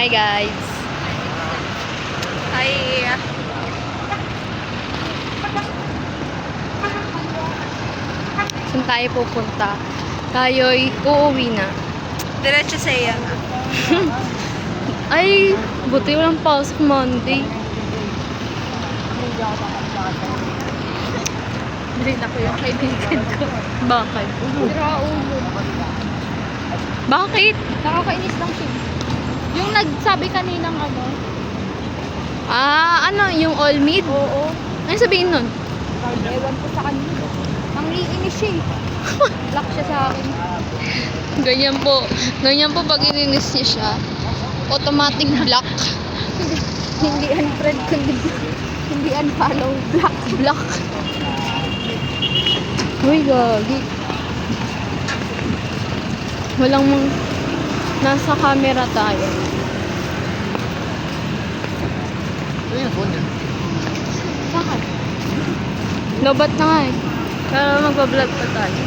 Hi guys. Hi. Saan tayo pupunta? Tayo'y uuwi na. Diretso sa iya. Ay, buti walang pasok Monday. Bilhin ako yung kaibigan ko. Bakit? Sira ulo. Bakit? Nakakainis lang siya. Yung nagsabi kaninang ano. Ano? Yung all meat? Oo. Ano sabihin nun? Ewan ko sa kanya. Ang iinis siya eh. Lock siya sa akin. Ganyan po. Ganyan po pag ininis niya siya. Automatic block. Hindi unfriend, kundi hindi unfollow. Block. Block. Uy, gagi. Walang nasa camera tayo. Ano yung phone niya? Bakit? Lobat na nga eh. Pero magpa-vlog pa tayo.